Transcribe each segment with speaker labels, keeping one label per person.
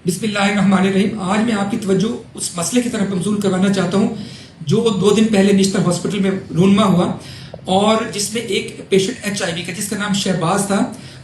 Speaker 1: بسم اللہ الرحمن الرحیم. آج میں آپ کی توجہ اس مسئلے کی طرف مبذول کروانا چاہتا ہوں جو 2 دن پہلے نیشنل ہاسپٹل میں رونما ہوا اور جس میں ایک پیشنٹ HIV کا جس کا نام شہباز تھا.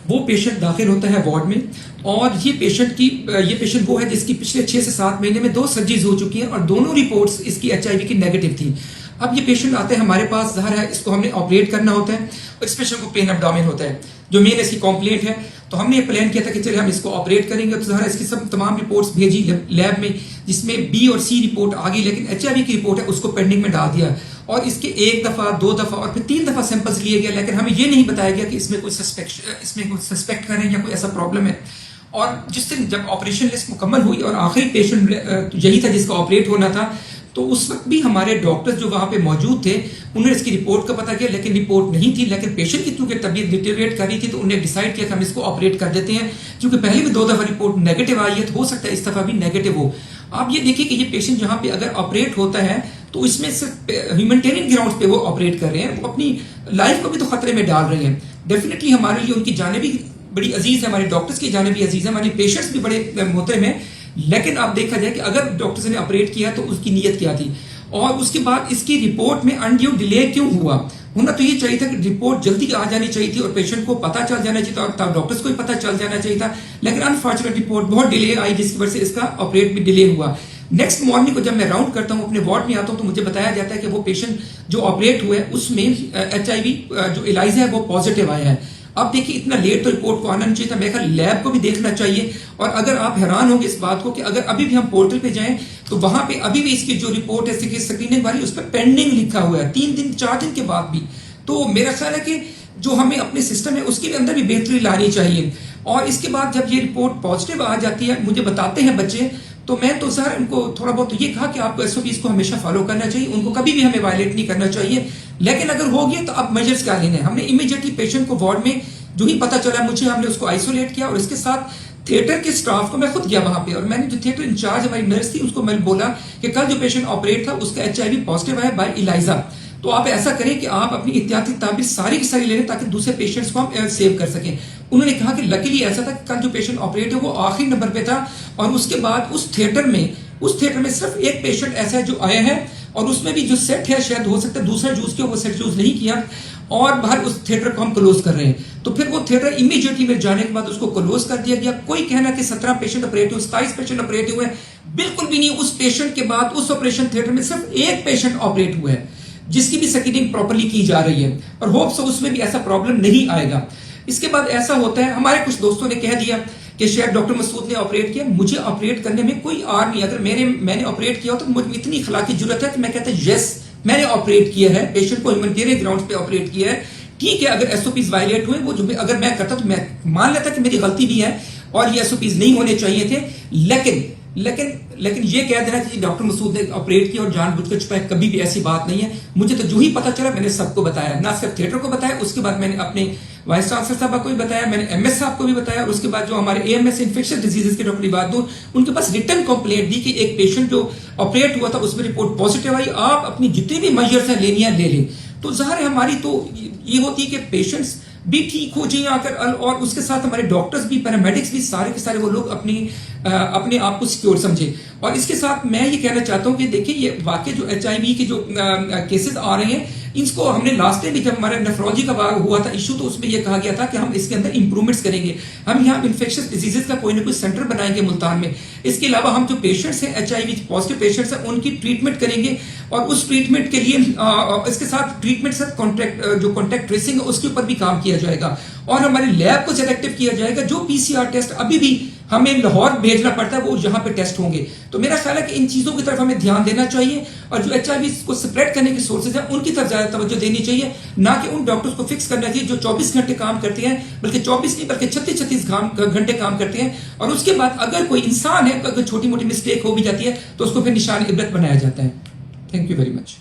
Speaker 1: وہ پیشنٹ داخل ہوتا ہے وارڈ میں اور یہ پیشنٹ وہ ہے جس کی پچھلے 6 سے 7 مہینے میں 2 سرجریز ہو چکی ہیں اور دونوں رپورٹس اس کی HIV کی نیگیٹو تھی. اب یہ پیشنٹ آتے ہیں ہمارے پاس، ظاہر ہے اس کو ہم نے آپریٹ کرنا ہوتا ہے اور اس پیشنٹ کو پین ابڈومن ہوتا ہے جو مین اس کی کمپلینٹ ہے. تو ہم نے یہ پلان کیا تھا کہ چلے ہم اس کو آپریٹ کریں گے. تو ظاہر ہے اس کی تمام رپورٹس بھیجی لیب میں جس میں B اور C رپورٹ آ گئی، لیکن HIV کی رپورٹ ہے اس کو پینڈنگ میں ڈال دیا اور اس کے 1 دفعہ 2 دفعہ اور پھر 3 دفعہ سیمپلز لیے گئے، لیکن ہمیں یہ نہیں بتایا گیا کہ اس میں کوئی سسپیکٹ کریں یا کوئی ایسا پرابلم ہے. اور جس دن جب آپریشن لسٹ مکمل ہوئی اور آخری پیشنٹ یہی تھا جس کا آپریٹ ہونا تھا، تو اس وقت بھی ہمارے ڈاکٹر جو وہاں پہ موجود تھے انہوں نے اس کی رپورٹ کا پتہ کیا، لیکن رپورٹ نہیں تھی. لیکن پیشنٹ کی کیونکہ طبیعت ڈیٹیریٹ کر رہی تھی تو انہوں نے ڈیسائیڈ کیا کہ ہم اس کو آپریٹ کر دیتے ہیں، کیونکہ پہلے بھی 2 دفعہ رپورٹ نیگیٹو آئی ہے تو ہو سکتا ہے اس دفعہ بھی نیگیٹو ہو. آپ یہ دیکھیں کہ یہ پیشنٹ جہاں پہ اگر آپریٹ ہوتا ہے تو اس میں صرف ہیومینٹیرین گراؤنڈز پہ وہ آپریٹ کر رہے ہیں، وہ اپنی لائف کو بھی تو خطرے میں ڈال رہے ہیں. ڈیفینیٹلی ہمارے لیے ان کی جانیں بھی بڑی عزیز ہے، ہمارے ڈاکٹرز کی جانیں بھی عزیز ہے، ہمارے پیشنٹس بھی بڑے محترم ہیں. لیکن آپ دیکھا جائے کہ اگر ڈاکٹرز نے آپریٹ کیا تو اس کی نیت کیا تھی اور اس کے بعد اس کی رپورٹ میں انڈیو ڈیلے کیوں ہوا. ہونا تو یہ چاہیے تھا کہ رپورٹ جلدی آ جانی چاہیے تھی اور پیشنٹ کو پتہ چل جانا چاہیے تھا اور ڈاکٹرز کو بھی پتہ چل جانا چاہیے تھا، لیکن انفارچونیٹ رپورٹ بہت ڈیلے آئی جس کی وجہ سے اس کا آپریٹ بھی ڈیلے ہوا. نیکسٹ مارننگ کو جب میں راؤنڈ کرتا ہوں اپنے وارڈ میں آتا ہوں تو مجھے بتایا جاتا ہے کہ وہ پیشنٹ جو آپریٹ ہوا ہے اس میں HIV جو ELISA ہے وہ پازیٹیو آیا ہے. اب دیکھیے اتنا لیٹ تو رپورٹ کو آنا نہیں چاہیے تھا، میرے خیال لیب کو بھی دیکھنا چاہیے. اور اگر آپ حیران ہوں گے اس بات کو کہ اگر ابھی بھی ہم پورٹل پہ جائیں تو وہاں پہ ابھی بھی اس کی جو رپورٹ ہے اسکریننگ والی اس پہ پینڈنگ لکھا ہوا ہے 3 دن 4 دن کے بعد بھی. تو میرا خیال ہے کہ جو ہمیں اپنے سسٹم ہے اس کے اندر بھی بہتری لانی چاہیے. اور اس کے بعد جب یہ رپورٹ پازیٹیو آ جاتی ہے مجھے بتاتے ہیں بچے، تو میں تو سر ان کو تھوڑا بہت یہ کہا کہ آپ کو SOPs کو ہمیشہ فالو کرنا چاہیے، ان کو کبھی بھی ہمیں وائلیٹ نہیں کرنا چاہیے. لیکن اگر ہو گیا تو اب میجرز کیا لینے ہیں. ہم نے امیڈیٹلی پیشنٹ کو وارڈ میں جو ہی پتہ چلا مجھے، ہم نے اس کو آئسولیٹ کیا اور اس کے ساتھ تھیٹر کے سٹاف کو میں خود گیا وہاں پہ اور میں نے جو تھیٹر انچارج ہماری نرس تھی اس کو میں نے بولا کہ کل جو پیشنٹ آپریٹ تھا اس کا HIV پازیٹیو آیا بائی ELISA. تو آپ ایسا کریں کہ آپ اپنی احتیاطی تدابیر ساری کی ساری لے لیں تاکہ دوسرے پیشنٹس کو ہم سیو کر سکیں. انہوں نے کہا کہ لکیلی ایسا تھا کہ کل جو پیشنٹ آپریٹ ہے وہ آخری نمبر پہ تھا اور اس کے بعد اس تھیٹر میں صرف ایک پیشنٹ ایسا ہے جو آیا ہے اور اس میں بھی جو سیٹ ہے شاید ہو سکتا ہے دوسرا یوز کیا، وہ سیٹ یوز نہیں کیا اور باہر اس تھیٹر کو ہم کلوز کر رہے ہیں. تو پھر وہ تھیٹر امیڈیٹلی میرے جانے کے بعد اس کو کلوز کر دیا گیا. کوئی کہنا کہ 17 پیشنٹ آپریٹ ہوئے 27 پیشنٹ آپریٹ ہوئے، بالکل بھی نہیں. اس پیشنٹ کے بعد اس آپریشن تھیٹر میں صرف ایک پیشنٹ آپریٹ ہوا ہے جس کی بھی اسکریننگ پراپرلی کی جا رہی ہے اور ہوپ سو اس میں بھی ایسا پرابلم نہیں آئے گا. اس کے بعد ایسا ہوتا ہے ہمارے کچھ دوستوں نے کہہ دیا کہ شاید ڈاکٹر مسعود نے آپریٹ کیا. مجھے آپریٹ کرنے میں کوئی آر نہیں. اگر میں نے آپریٹ کیا ہو تو مجھے اتنی اخلاقی جرات ہے کہ میں کہتا ہوں یس میں نے آپریٹ کیا ہے، پیشنٹ کو ہیومینٹیرین گراؤنڈز پہ آپریٹ کیا ہے. ٹھیک ہے اگر SOPs وائلیٹ ہوئے وہ جو اگر میں کرتا تو میں مان لیتا کہ میری غلطی بھی ہے اور یہ SOPs نہیں ہونے چاہیے تھے. لیکن یہ کہہ دینا کہ ڈاکٹر مسعود نے آپریٹ کیا اور جان بوجھ کر چھپایا، کبھی بھی ایسی بات نہیں ہے. مجھے تو جو ہی پتہ چلا میں نے سب کو بتایا، نہ صرف تھیٹر کو بتایا، اس کے بعد میں نے اپنے وائس چانسلر صاحبہ کو بھی بتایا، میں نے MS صاحب کو بھی بتایا اور اس کے بعد جو ہمارے AMS انفیکشس ڈیزیزز کے ڈاکٹر عباد نور ان کے پاس ریٹن کمپلینٹ دی کہ ایک پیشنٹ جو آپریٹ ہوا تھا اس میں رپورٹ پازیٹیو آئی. آپ اپنی جتنی بھی میجرز ہیں لینی ہیں لے لیں. تو ظاہر ہے ہماری تو یہ ہوتی ہے کہ پیشنٹس بھی ٹھیک ہو جائیں آ کر اور اس کے ساتھ ہمارے ڈاکٹرز بھی پیرامیڈکس بھی سارے کے سارے وہ لوگ اپنے آپ کو سیکیور سمجھیں. اور اس کے ساتھ میں یہ کہنا چاہتا ہوں کہ دیکھیں یہ واقع جو HIV کے جو کیسز آ رہے ہیں اس کو ہم نے لاسٹ ٹائم بھی جب ہمارا نیفرولوجی کا ہوا تھا ایشو تو اس میں یہ کہا گیا تھا کہ ہم اس کے اندر امپرومنٹس کریں گے. ہم یہاں انفیکشس ڈیزیزز کا کوئی نہ کوئی سینٹر بنائیں گے ملتان میں. اس کے علاوہ ہم جو پیشنٹس ہیں HIV پازیٹیو پیشنٹس ہیں ان کی ٹریٹمنٹ کریں گے اور اس ٹریٹمنٹ کے لیے اس کے ساتھ ٹریٹمنٹ سے کانٹیکٹ ٹریسنگ ہے اس کے اوپر بھی کام کیا جائے گا اور ہمارے لیب کو سلیکٹو کیا جائے گا. جو PCR ٹیسٹ ابھی بھی ہمیں لاہور بھیجنا پڑتا ہے وہ یہاں پہ ٹیسٹ ہوں گے. تو میرا خیال ہے کہ ان چیزوں کی طرف ہمیں دھیان دینا چاہیے اور جو HIV کو سپریڈ کرنے کے سورسز ہیں ان کی طرف زیادہ توجہ دینی چاہیے، نہ کہ ان ڈاکٹرز کو فکس کرنا چاہیے جو 24 گھنٹے کام کرتے ہیں، بلکہ 24 نہیں بلکہ 36 گھنٹے کام کرتے ہیں. اور اس کے بعد اگر کوئی انسان ہے اگر چھوٹی موٹی مسٹیک ہو بھی جاتی ہے تو اس کو پھر نشان عبرت بنایا جاتا ہے. Thank you very much.